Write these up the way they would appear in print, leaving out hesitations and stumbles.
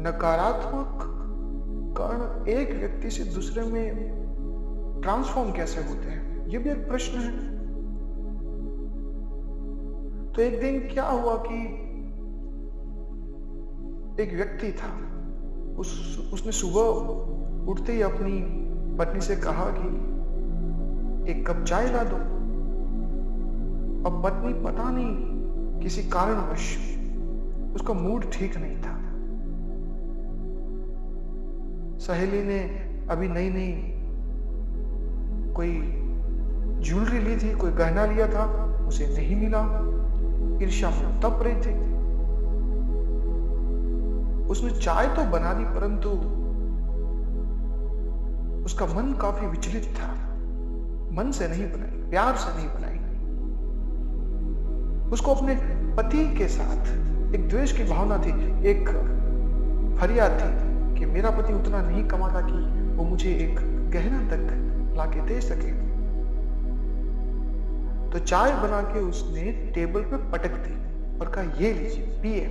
नकारात्मक कण एक व्यक्ति से दूसरे में ट्रांसफॉर्म कैसे होते हैं, ये भी एक प्रश्न है। तो एक दिन क्या हुआ कि एक व्यक्ति था, उसने सुबह उठते ही अपनी पत्नी से कहा कि एक कप चाय ला दो। अब पत्नी पता नहीं किसी कारणवश उसका मूड ठीक नहीं था। सहेली ने अभी नई नई कोई ज्वेलरी ली थी, कोई गहना लिया था, उसे नहीं मिला। ईर्ष्या में तप रही थी। उसने चाय तो बना ली, परंतु उसका मन काफी विचलित था। मन से नहीं बनाई, प्यार से नहीं बनाई। उसको अपने पति के साथ एक द्वेष की भावना थी, एक फरियाद थी कि मेरा पति उतना नहीं कमाता कि वो मुझे एक गहना तक लाके दे सके। तो चाय बना के उसने टेबल पे पटक दी और कहा, ये लीजिए पिए।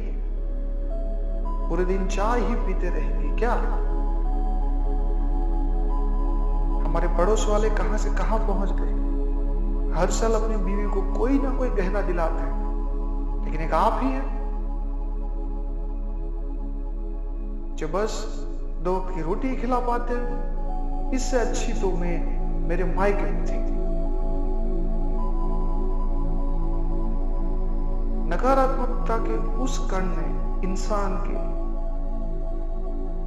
पूरे दिन चाय ही पीते रहेंगे क्या? हमारे पड़ोस वाले कहां से कहां पहुंच गए। हर साल अपनी बीवी को कोई ना कोई गहना दिलाते हैं, लेकिन एक आप ही है जो बस 2 वक्त की रोटी खिला पाते हैं। इससे अच्छी तो मैं मेरे मायके में थी। नकारात्मकता के उस कण ने इंसान के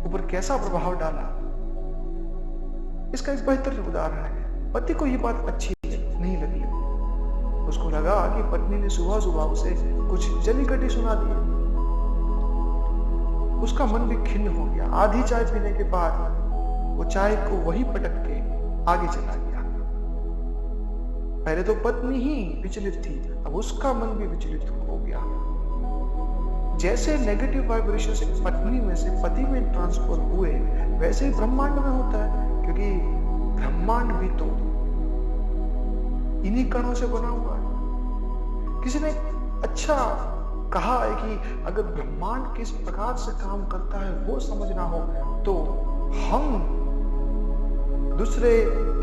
ऊपर कैसा प्रभाव डाला, इसका एक बेहतर उदाहरण है। पति को ये बात अच्छी नहीं लगी। उसको लगा कि पत्नी ने सुबह सुबह उसे कुछ जली कटी सुना दी। उसका मन भी खिन्न हो गया। आधी चाय पीने के बाद वो चाय को वही पटक के आगे चला गया। पहले तो पत्नी ही विचलित थी, अब उसका मन भी विचलित हो गया। जैसे नेगेटिव वाइब्रेशन से पत्नी में से पति में ट्रांसफर हुए, वैसे ही ब्रह्मांड में होता है, क्योंकि ब्रह्मांड भी तो इन्हीं कणों से बना हुआ है। किसी ने अच्छा कहा है कि अगर ब्रह्मांड किस प्रकार से काम करता है वो समझना हो, तो हम दूसरे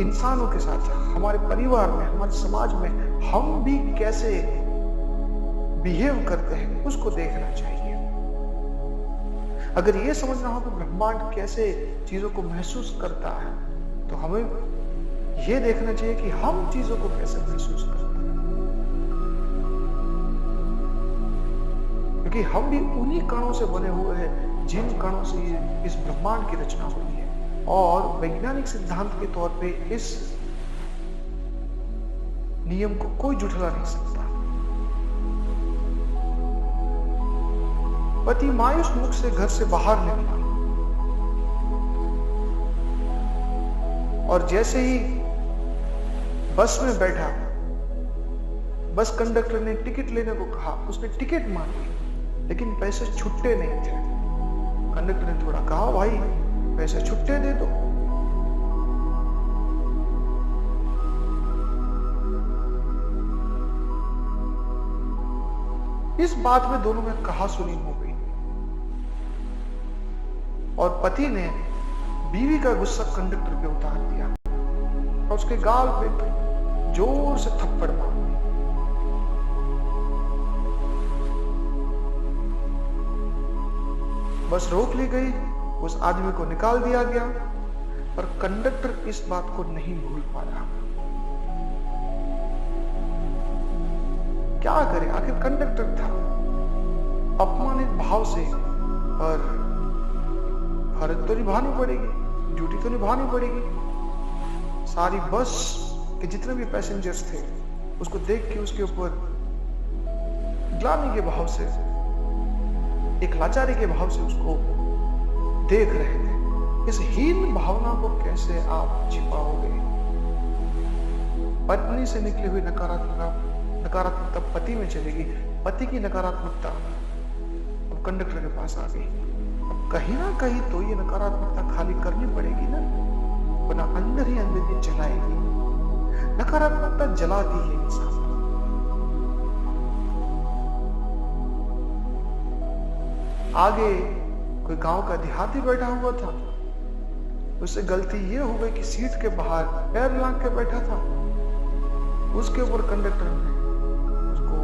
इंसानों के साथ, हमारे परिवार में, हमारे समाज में हम भी कैसे बिहेव करते हैं उसको देखना चाहिए। अगर ये समझना हो कि ब्रह्मांड कैसे चीजों को महसूस करता है, तो हमें ये देखना चाहिए कि हम चीजों को कैसे महसूस करते हैं, क्योंकि हम भी उन्हीं कणों से बने हुए हैं जिन कणों से इस ब्रह्मांड की रचना हुई है। और वैज्ञानिक सिद्धांत के तौर पे इस नियम को कोई झुठला नहीं सकता। पति मायूस मुख से घर से बाहर निकला और जैसे ही बस में बैठा, बस कंडक्टर ने टिकट लेने को कहा। उसने टिकट मांगी, लेकिन पैसे छुट्टे नहीं थे। कंडक्टर ने थोड़ा कहा, भाई पैसे छुट्टे दे दो। इस बात में दोनों में कहासुनी हो गई और पति ने बीवी का गुस्सा कंडक्टर पे उतार दिया और उसके गाल पे जोर से थप्पड़ मार दी। बस रोक ली गई, उस आदमी को निकाल दिया गया, पर कंडक्टर इस बात को नहीं भूल पाया। क्या करे, आखिर कंडक्टर था। अपमानित भाव से, पर फर्ज तो निभानी पड़ेगी, ड्यूटी तो निभानी पड़ेगी। सारी बस के जितने भी पैसेंजर्स थे उसको देख के उसके ऊपर ग्लानि के भाव से, एक लाचारी के भाव से उसको देख रहे थे। इस हीन भावना को कैसे आप छिपाओगे? पत्नी से निकली हुई नकारात्मकता पति में चलेगी, पति की नकारात्मकता अब कंडक्टर के पास आ गई। अब कहीं ना कहीं तो ये नकारात्मकता खाली करनी पड़ेगी ना, वरना अंदर ही अंदर ये जलाएगी। नकारात्मकता जलाती है इंसान। आगे कोई गांव का देहाती बैठा हुआ था, उससे गलती ये हो गई कि सीट के बाहर पैर लांग के बैठा था, उसके ऊपर कंडक्टर ने उसको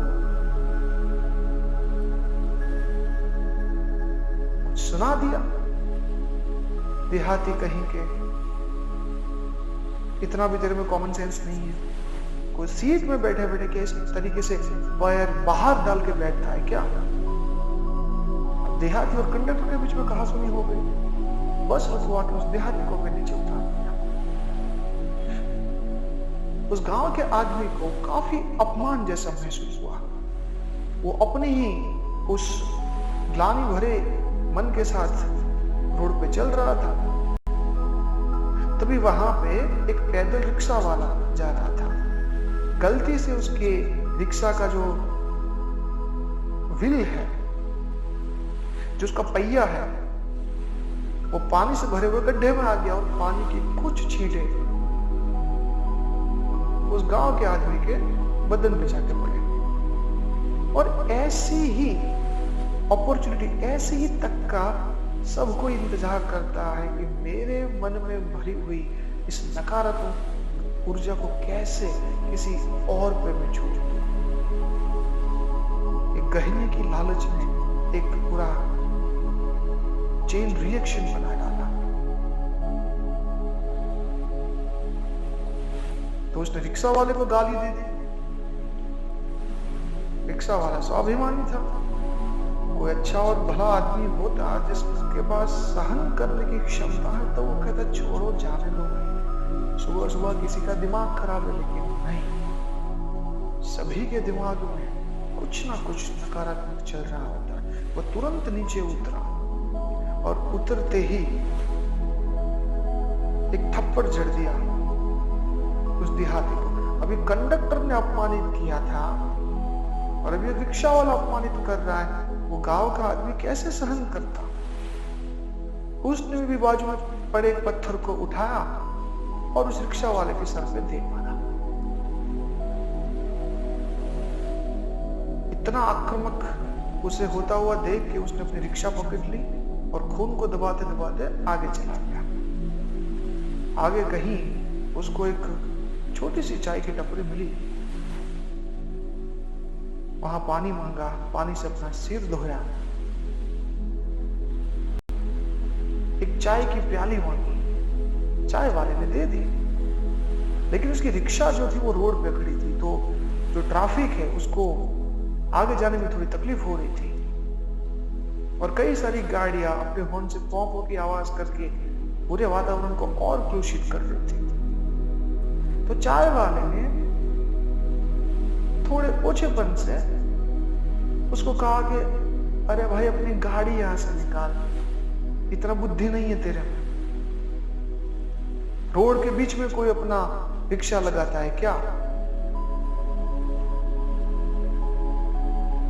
सुना दिया। देहाती कहीं के, इतना भी तेरे में कॉमन सेंस नहीं है, कोई सीट में बैठे बैठे के इस तरीके से पैर बाहर डाल के बैठता है क्या? देहाती और कंडक्टर के बीच में कहा सुनी हो गई, बस रुकवा के उस देहाती को भी नीचे उतार दिया। उस गांव के आदमी को काफी अपमान जैसा महसूस हुआ। वो अपने ही उस ग्लानि भरे मन के साथ रोड पे चल रहा था, तभी वहां पे एक पैदल रिक्शा वाला जा रहा था। गलती से उसके रिक्शा का जो व्हील है, जो उसका पहिया है, वो पानी से भरे हुए गड्ढे में आ गया और पानी की कुछ छींटे उस गांव के आदमी के बदन पे जाके पड़े। और ऐसी ही अपॉर्चुनिटी, ऐसी ही तक्का सबको इंतजार करता है कि मेरे मन में भरी हुई इस नकारात्मक ऊर्जा को कैसे किसी और पे मैं छोड़ दूं। एक गहने की लालच ने एक पूरा चेन रिएक्शन बना डाला। तो उसने रिक्शा वाले को गाली दे दी। रिक्शा वाला स्वाभिमानी था, कोई अच्छा और भला आदमी होता जिसके पास सहन करने की क्षमता है तो वो कहता छोड़ो जाने दो, सुबह सुबह किसी का दिमाग खराब है। लेकिन नहीं, सभी के दिमाग में कुछ ना कुछ नकारात्मक चल रहा होता है। वो तुरंत नीचे उतरा और उतरते ही एक थप्पड़ जड़ दिया उस देहाती को। अभी कंडक्टर ने अपमानित किया था और अभी रिक्शा वाला अपमानित कर रहा है। वो गांव का आदमी कैसे सहन करता? उसने भी बाजू में पड़े एक पत्थर को उठाया और उस रिक्शा वाले के सर पे दे मारा। इतना आक्रामक उसे होता हुआ देख के उसने अपनी रिक्शा पकड़ ली और खून को दबाते दबाते आगे चला गया। आगे कहीं उसको एक छोटी सी चाय की टपरी मिली, वहां पानी मांगा, पानी से अपना सिर धोया, एक चाय की प्याली मांगी, चाय वाले ने दे दी। लेकिन उसकी रिक्शा जो थी वो रोड पे खड़ी थी, तो जो ट्रैफिक है उसको आगे जाने में थोड़ी तकलीफ हो रही थी और कई सारी गाड़ियां अपने हॉर्न से पॉप पॉप की आवाज करके पूरे वातावरण को और क्रूषित कर रही थी। तो चाय वाले ने थोड़े ओछेपन से उसको कहा कि अरे भाई अपनी गाड़ी यहां से निकाल, इतना बुद्धि नहीं है तेरे में, रोड के बीच में कोई अपना रिक्शा लगाता है क्या?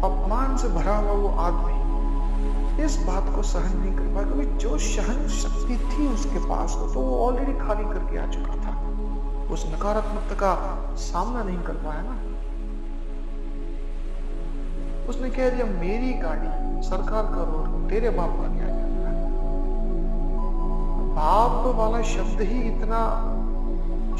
अपमान से भरा हुआ वो आदमी इस बात को सहन नहीं कर पाया, क्योंकि जो सहन शक्ति थी उसके पास तो वो ऑलरेडी खाली करके आ चुका था। उस नकारात्मकता का सामना नहीं कर पाया ना। उसने कह दिया मेरी गाड़ी, सरकार का रोड, तेरे बाप का क्या जाता है। बाप वाला शब्द ही इतना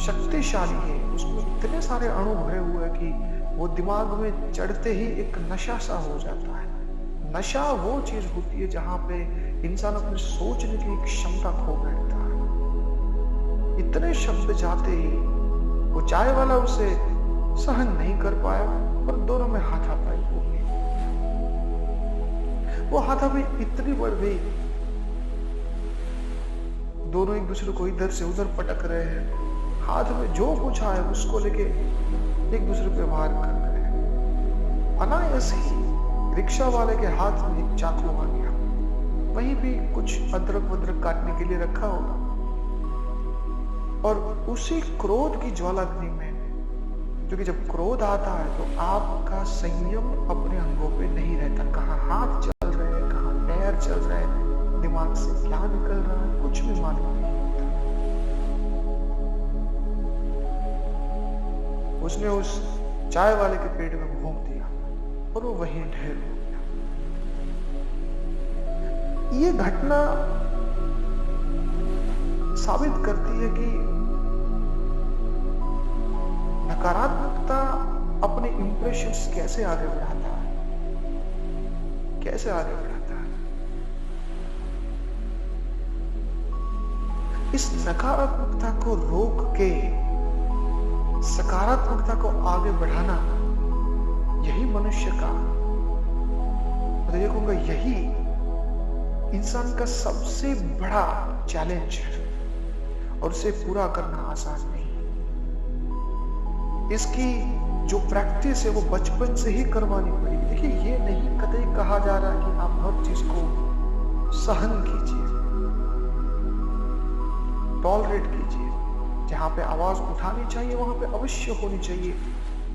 शक्तिशाली है, उसमें इतने सारे अणु भरे हुए हैं कि वो दिमाग में चढ़ते ही एक नशा सा हो जाता है। नशा वो चीज होती है जहां पे इंसान अपने सोचने की क्षमता खो बैठता है। इतने शब्द जाते ही वो चाय वाला उसे सहन नहीं कर पाया और दोनों में हाथापाई हो गई। वो हाथापाई इतनी बढ़ गई, दोनों एक दूसरे को इधर से उधर पटक रहे हैं, हाथ में जो कुछ आए उसको लेके एक दूसरे पे वार कर रहे हैं। अनायास ही रिक्शा वाले के हाथ में एक चाकू आ गया, वहीं भी कुछ अदरक वदरक काटने के लिए रखा होगा। और उसी क्रोध की ज्वालाग्नि में, क्योंकि जब क्रोध आता है तो आपका संयम अपने अंगों पे नहीं रहता। कहाँ हाथ चल रहे हैं, कहाँ पैर चल रहे हैं, दिमाग से क्या निकल रहा है, कुछ भी मालूम नहीं होता। उसने उस चाय वाले के पेट में घूम दिया और वो वहीं ढेर हो गया। ये घटना साबित करती है कि नकारात्मकता अपने इंप्रेशंस कैसे आगे बढ़ाता है, कैसे आगे बढ़ाता है। इस नकारात्मकता को रोक के सकारात्मकता को आगे बढ़ाना, यही मनुष्य का, मैं ये कहूंगा, यही इंसान का सबसे बड़ा चैलेंज है और उसे पूरा करना आसान नहीं। इसकी जो प्रैक्टिस है वो बचपन से ही करवानी पड़ेगी। देखिए, ये नहीं कतई कहा जा रहा कि आप हर चीज को सहन कीजिए, टॉलरेट कीजिए। जहां पे आवाज उठानी चाहिए वहां पे अवश्य होनी चाहिए,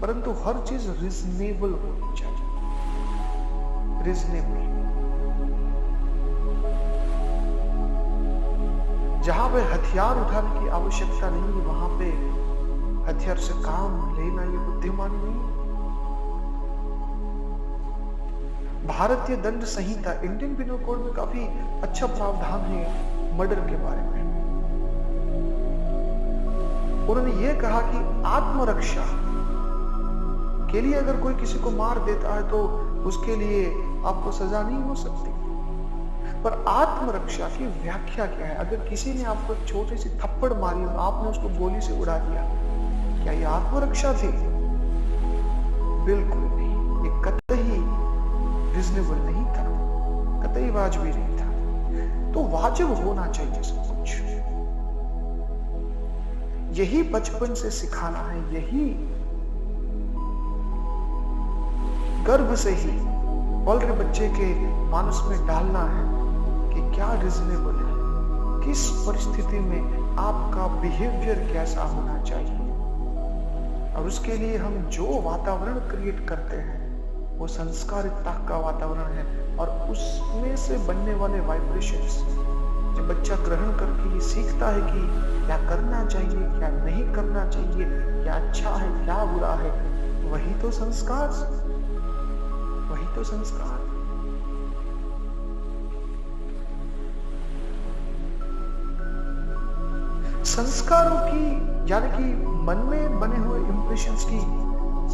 परंतु हर चीज रीजनेबल होनी चाहिए, रीजनेबल। जहां पे हथियार उठाने की आवश्यकता नहीं है वहां पे हथियार से काम लेना ये बुद्धिमानी नहीं। भारतीय दंड संहिता, इंडियन पिनल कोड में काफी अच्छा प्रावधान है मर्डर के बारे में। उन्होंने ये कहा कि आत्मरक्षा के लिए अगर कोई किसी को मार देता है तो उसके लिए आपको सजा नहीं हो सकती, पर आत्मरक्षा की व्याख्या क्या है? अगर किसी ने आपको छोटी सी थप्पड़ मारी और आपने उसको गोली से उड़ा दिया, क्या ये आत्मरक्षा थी? बिल्कुल नहीं। ये कतई रीजनेबल नहीं था, कतई वाजिब नहीं था। तो वाजिब होना चाहिए सब कुछ। यही बचपन से सिखाना है, यही गर्भ से ही पल रहे बच्चे के मानस में डालना है कि क्या रीजनेबल है, किस परिस्थिति में आपका बिहेवियर कैसा होना चाहिए। और उसके लिए हम जो वातावरण क्रिएट करते हैं वो संस्कारिता का वातावरण है, और उसमें से बनने वाले वाइब्रेशंस जब बच्चा ग्रहण करके ये सीखता है कि क्या करना चाहिए, क्या नहीं करना चाहिए, क्या अच्छा है, क्या बुरा है, वही तो संस्कार, वही तो संस्कार। संस्कारों की, यानी कि मन में बने हुए इंप्रेशंस की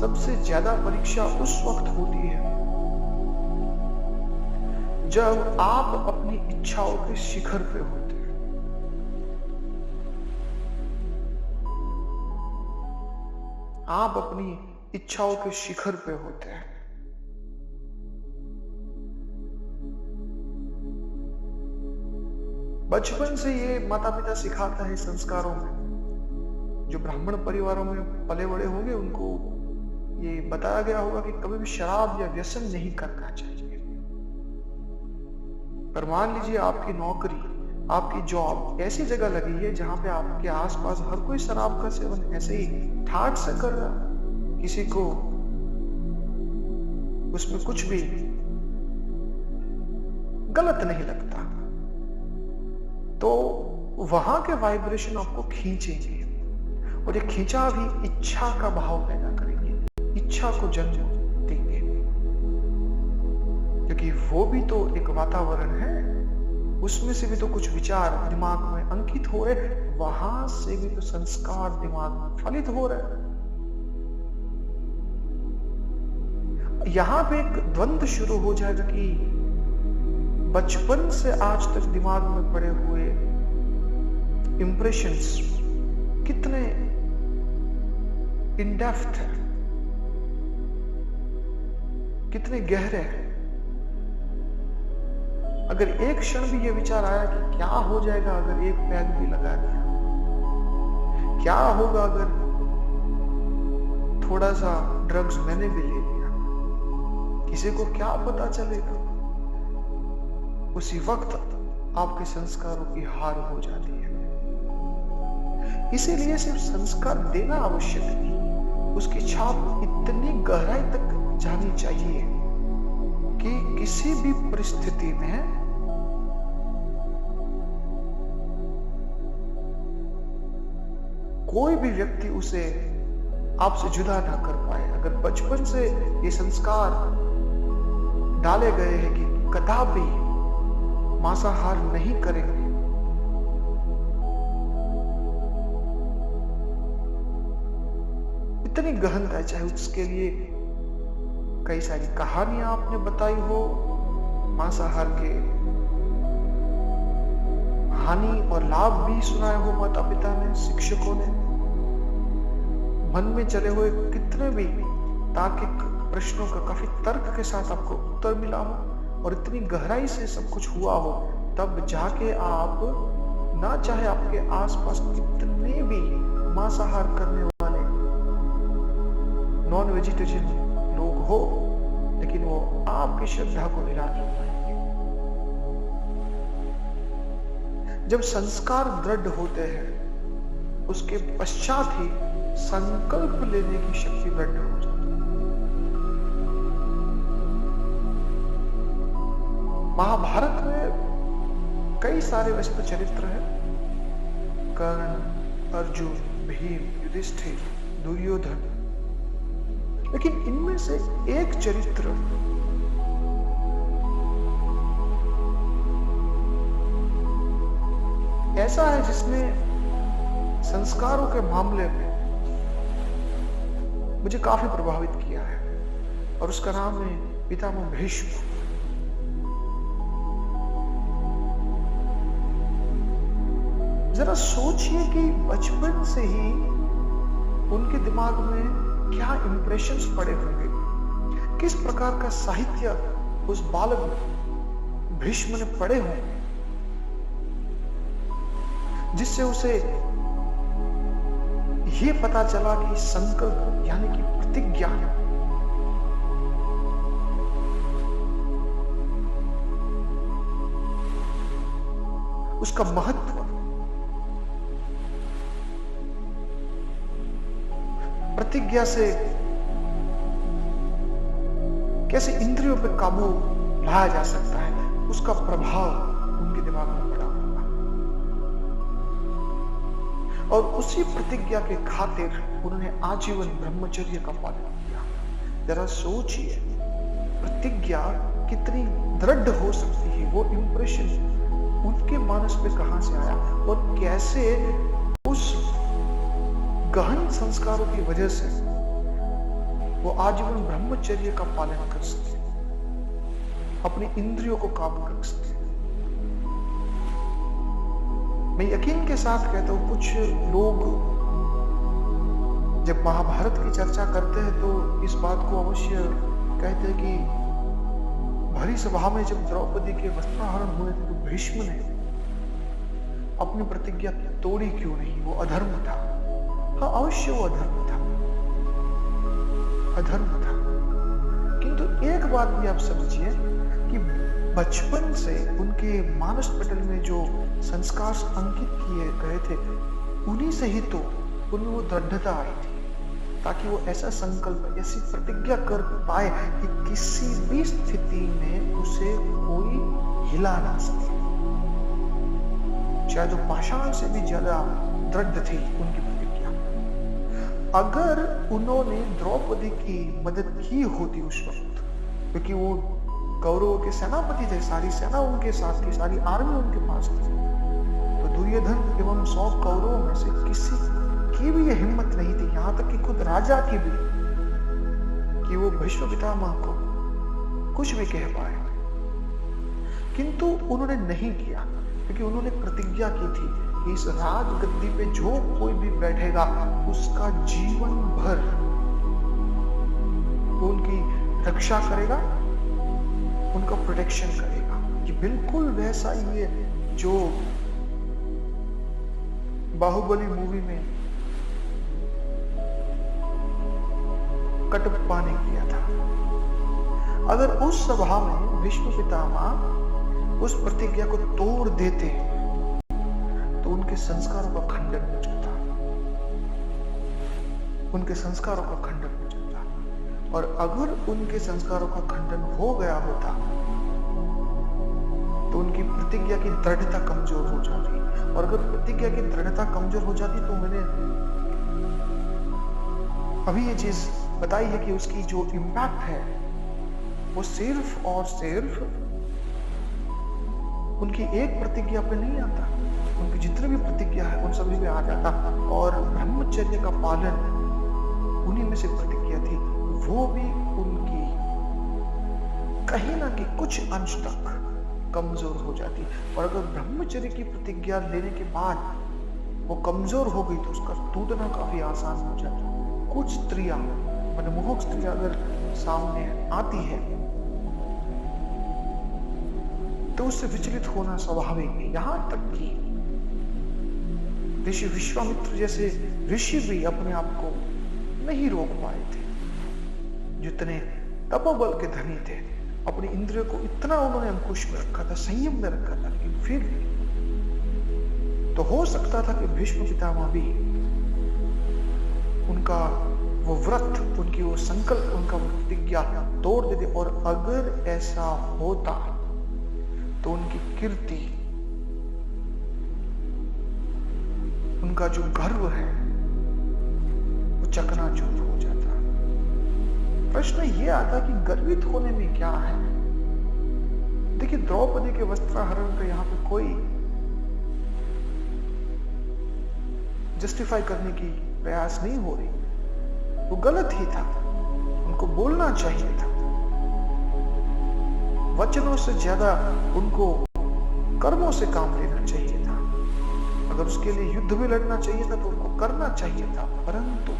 सबसे ज्यादा परीक्षा उस वक्त होती है जब आप अपनी इच्छाओं के शिखर पे होते हैं। आप अपनी इच्छाओं के शिखर पे होते हैं। बचपन से ये माता पिता सिखाता है संस्कारों में। जो ब्राह्मण परिवारों में पले बड़े होंगे उनको ये बताया गया होगा कि कभी भी शराब या व्यसन नहीं करना चाहिए। पर मान लीजिए आपकी नौकरी, आपकी जॉब ऐसी जगह लगी है जहां पे आपके आसपास हर कोई शराब का सेवन ऐसे ही ठाट से कर रहा, किसी को उसमें कुछ भी गलत नहीं लगता, तो वहां के वाइब्रेशन आपको खींचेंगे और ये खींचा भी इच्छा का भाव पैदा करेंगे, इच्छा को जन्म देंगे, क्योंकि वो भी तो एक वातावरण है, उसमें से भी तो कुछ विचार दिमाग में अंकित हो रहे, वहां से भी तो संस्कार दिमाग में फलित हो रहे। यहां पे एक द्वंद्व शुरू हो जाएगा कि बचपन से आज तक दिमाग में पड़े हुए इंप्रेशंस कितने इन डेप्थ है, कितने गहरे हैं। अगर एक क्षण भी ये विचार आया कि क्या हो जाएगा अगर एक पैग भी लगा दिया, क्या होगा अगर थोड़ा सा ड्रग्स मैंने भी ले लिया, किसी को क्या पता चलेगा, उसी वक्त आपके संस्कारों की हार हो जाती है। इसीलिए सिर्फ संस्कार देना आवश्यक नहीं, उसकी छाप इतनी गहराई तक जानी चाहिए कि किसी भी परिस्थिति में कोई भी व्यक्ति उसे आपसे जुदा ना कर पाए। अगर बचपन से ये संस्कार डाले गए हैं कि कदापि मांसाहार नहीं करेंगे, इतनी गहनता है, चाहे उसके लिए कई सारी कहानियां आपने बताई हो, मांसाहार के हानि और लाभ भी सुनाए हो माता पिता ने, शिक्षकों ने, मन में चले हुए कितने भी तार्किक प्रश्नों का काफी तर्क के साथ आपको उत्तर मिला हो और इतनी गहराई से सब कुछ हुआ हो, तब जाके आप ना चाहे आपके आसपास कितने भी मांसाहार करने वाले नॉन वेजिटेरियन लोग हो, लेकिन वो आपकी श्रद्धा को हिला नहीं पाएंगे। जब संस्कार दृढ़ होते हैं, उसके पश्चात ही संकल्प लेने की शक्ति दृढ़ हो जाती है। महाभारत में कई सारे वैसे तो चरित्र हैं, कर्ण, अर्जुन, भीम, युधिष्ठिर, दुर्योधन, लेकिन इनमें से एक चरित्र ऐसा है जिसने संस्कारों के मामले में मुझे काफी प्रभावित किया है, और उसका नाम है पितामह भीष्म। जरा सोचिए कि बचपन से ही उनके दिमाग में क्या इंप्रेशंस पड़े होंगे, किस प्रकार का साहित्य उस बालक भीष्म ने पढ़े होंगे, जिससे उसे ये पता चला कि संकल्प यानी कि प्रतिज्ञा उसका महत्व, प्रतिज्ञा से कैसे इंद्रियों पे काबू लाया जा सकता है, उसका प्रभाव उनके दिमाग में पड़ा होगा। और उसी प्रतिज्ञा के खातिर उन्होंने आजीवन ब्रह्मचर्य का पालन किया। जरा सोचिए प्रतिज्ञा कितनी दृढ़ हो सकती है, वो इंप्रेशन उनके मानस पे कहां से आया और कैसे उस गहन संस्कारों की वजह से वो आजीवन ब्रह्मचर्य का पालन कर सके, अपनी इंद्रियों को काबू रख सके। मैं यकीन के साथ कहता हूं, कुछ लोग जब महाभारत की चर्चा करते हैं तो इस बात को अवश्य कहते हैं कि भरी सभा में जब द्रौपदी के वस्त्राहरण हुए थे तो भीष्म ने अपनी प्रतिज्ञा तोड़ी क्यों नहीं? वो अधर्म था। हाँ, अवश्य वो अधर्म था, अधर्म था, किंतु एक बात भी आप समझिए कि बचपन से उनके मानस पटल में जो संस्कार अंकित किए गए थे, उन्हीं से ही तो उनमें वो दृढ़ता आई थी, ताकि वो ऐसा संकल्प, ऐसी प्रतिज्ञा कर पाए कि किसी भी स्थिति में उसे कोई हिला ना सके, चाहे जो पाषाण से भी ज्यादा दृढ़ थी उनकी प्रतिज्ञा। अगर उन्होंने द्रौपदी की मदद की होती उस वक्त, क्योंकि वो कौरवों के सेनापति थे, सारी सेना उनके साथ थी, सारी आर्मी उनके पास थी, तो दुर्योधन एवं 100 कौरवों में से किसी की भी ये हिम्मत नहीं थी, यहां तक कि खुद राजा की भी, कि वो भीष्म पितामह को कुछ भी कह पाए। किंतु उन्होंने नहीं किया, क्योंकि उन्होंने प्रतिज्ञा की थी कि इस राज गद्दी पे जो कोई भी बैठेगा उसका जीवन भर वो उनकी रक्षा करेगा, उनका प्रोटेक्शन करेगा। कि बिल्कुल वैसा ही है जो बाहुबली मूवी में कटप्पा ने किया था। अगर उस सभा में भीष्म पितामह उस प्रतिज्ञा को तोड़ देते तो उनके संस्कारों का खंडन हो जाता, उनके संस्कारों का खंडन हो जाता। और अगर उनके संस्कारों का खंडन हो गया होता तो उनकी प्रतिज्ञा की दृढ़ता कमजोर हो जाती, और अगर प्रतिज्ञा की दृढ़ता कमजोर हो जाती तो मैंने अभी ये चीज बताई है कि उसकी जो इम्पैक्ट है वो सिर्फ और सिर्फ उनकी एक प्रतिज्ञा पे नहीं आता, उनकी जितनी भी प्रतिज्ञा है उन सभी पे आ जाता। और ब्रह्मचर्य का पालन उन्हीं में से प्रतिज्ञा थी, वो भी उनकी कहीं ना कहीं कुछ अंश तक कमजोर हो जाती। और अगर ब्रह्मचर्य की प्रतिज्ञा लेने के बाद वो कमजोर हो गई तो उसका टूटना काफी आसान हो जाता। कुछ स्त्रियां, मनमोहक स्त्रियां अगर सामने आती है तो उससे विचलित होना स्वाभाविक है। यहां तक कि ऋषि विश्वामित्र जैसे ऋषि भी अपने आप को नहीं रोक पाए थे, जितने तपोबल के धनी थे। अपनी इंद्रियों को इतना उन्होंने अंकुश में रखा था, संयम में रखा था, लेकिन फिर तो हो सकता था कि भीष्म पितामह भी उनका वो व्रत, उनकी वो संकल्प, उनका वो प्रतिज्ञा तोड़ देते। और अगर ऐसा होता तो उनकी कीर्ति, उनका जो गर्व है वो चकनाचूर हो जाता। प्रश्न ये आता कि गर्वित होने में क्या है। देखिए, द्रौपदी के वस्त्राहरण का यहाँ पे कोई जस्टिफाई करने की प्रयास नहीं हो रही, वो गलत ही था, उनको बोलना चाहिए था। वचनों से ज्यादा उनको कर्मों से काम लेना चाहिए था। अगर उसके लिए युद्ध भी लड़ना चाहिए था तो उनको करना चाहिए था। परंतु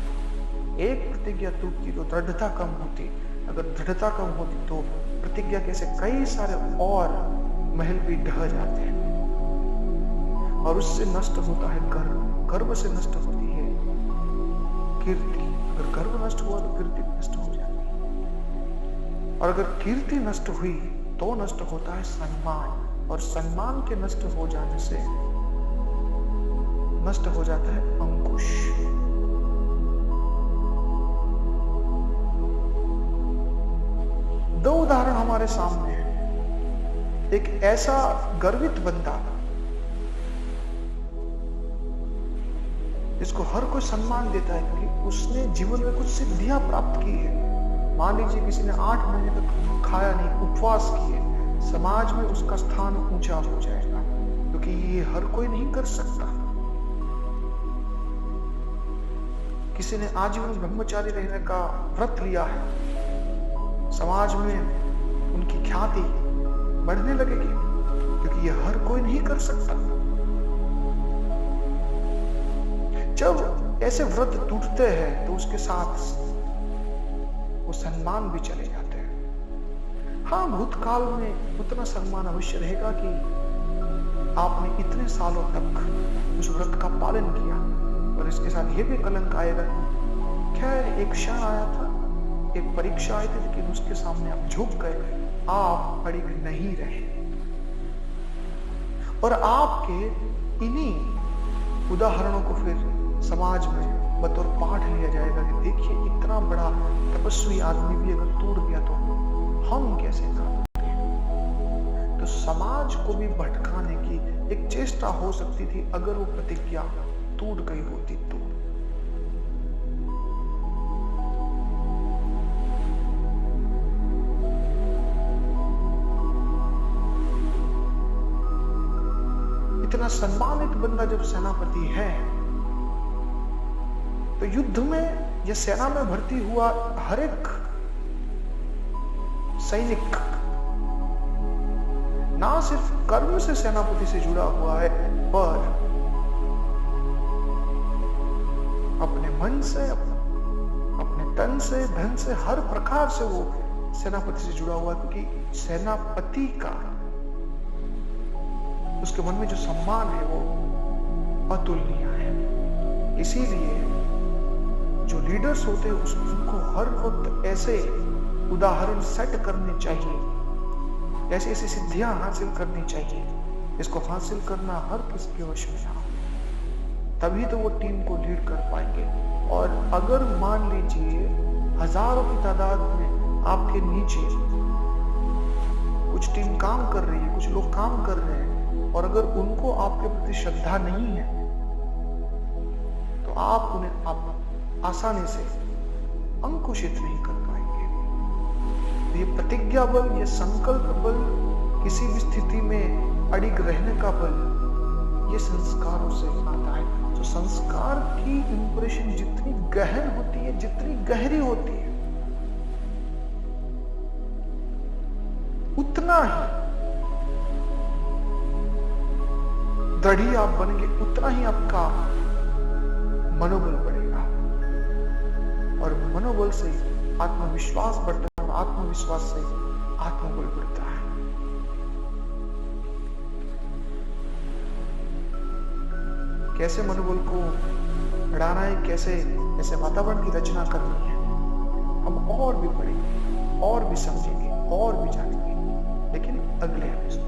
एक प्रतिज्ञा टूटती तो दृढ़ता कम होती, अगर दृढ़ता कम होती तो प्रतिज्ञा के से कई सारे और महल भी ढह जाते हैं। और उससे नष्ट होता है गर्व, गर्व से नष्ट होती है कीर्ति। अगर गर्व नष्ट हुआ तो कीर्ति नष्ट हो जाती है। और अगर कीर्ति नष्ट हुई तो नष्ट होता है सम्मान, और सम्मान के नष्ट हो जाने से नष्ट हो जाता है अंकुश। दो उदाहरण हमारे सामने हैं। एक ऐसा गर्वित बंदा जिसको हर कोई सम्मान देता है क्योंकि उसने जीवन में कुछ सिद्धियां प्राप्त की है। मान लीजिए किसी ने 8 महीने तक खाया नहीं, उपवास किए, समाज में उसका स्थान ऊंचा हो जाएगा, क्योंकि ये हर कोई नहीं कर सकता। किसी ने आजीवन ब्रह्मचारी रहने का व्रत लिया है, समाज में उनकी ख्याति बढ़ने लगेगी, क्योंकि ये हर कोई नहीं कर सकता। जब ऐसे व्रत टूटते हैं तो उसके साथ वो सम्मान भी चले जाते हैं। हाँ, भूतकाल में उतना सम्मान अवश्य रहेगा कि आपने इतने सालों तक उस व्रत का पालन किया, और इसके साथ ये भी कलंक आएगा। खैर, एक क्षण आया था, एक परीक्षा आई थी, लेकिन उसके सामने आप झुक गए, आप अड़िग नहीं रहे। और आपके इन्हीं उदाहरणों को फिर समाज में बतौर पाठ लिया जाएगा कि देखिए, इतना बड़ा तपस्वी आदमी भी अगर टूट गया तो हम कैसे करेंगे। तो समाज को भी भटकाने की एक चेष्टा हो सकती थी अगर वो प्रतिज्ञा टूट गई होती तो। इतना सम्मानित बंदा जब सेनापति है तो युद्ध में या सेना में भर्ती हुआ हर एक सैनिक ना सिर्फ कर्म से सेनापति से जुड़ा हुआ है, पर अपने मन से, अपने तन से, धन से, हर प्रकार से वो सेनापति से जुड़ा हुआ है, क्योंकि सेनापति का उसके मन में जो सम्मान है वो अतुलनीय है। इसीलिए जो लीडर्स होते हैं उनको हर वक्त ऐसे उदाहरण सेट करने चाहिए, ऐसी ऐसी सिद्धियां हासिल करनी चाहिए, इसको हासिल करना हर किसके वश में ना हो, तभी तो वो टीम को लीड कर पाएंगे। और अगर मान लीजिए हजारों की तादाद में आपके नीचे कुछ टीम काम कर रही है, कुछ लोग काम कर रहे हैं, और अगर उनको आपके प्रति श्रद्धा नहीं है तो आप उन्हें आसानी से अंकुशित नहीं कर पाएंगे। ये प्रतिज्ञा बल, ये संकल्प बल किसी भी स्थिति में अड़िग रहने का बल ये संस्कारों से आता है। तो संस्कार की इंप्रेशन जितनी गहन होती है, जितनी गहरी होती है, उतना ही दृढ़ आप बनेंगे, उतना ही आपका मनोबल बढ़ेगा और मनोबल से आत्मविश्वास बढ़ता है और आत्मविश्वास से आत्मबल बढ़ता है। कैसे मनोबल को बढ़ाना है, कैसे ऐसे वातावरण की रचना करनी है, हम और भी पढ़ेंगे और भी समझेंगे और भी जानेंगे, लेकिन अगले एपिसोड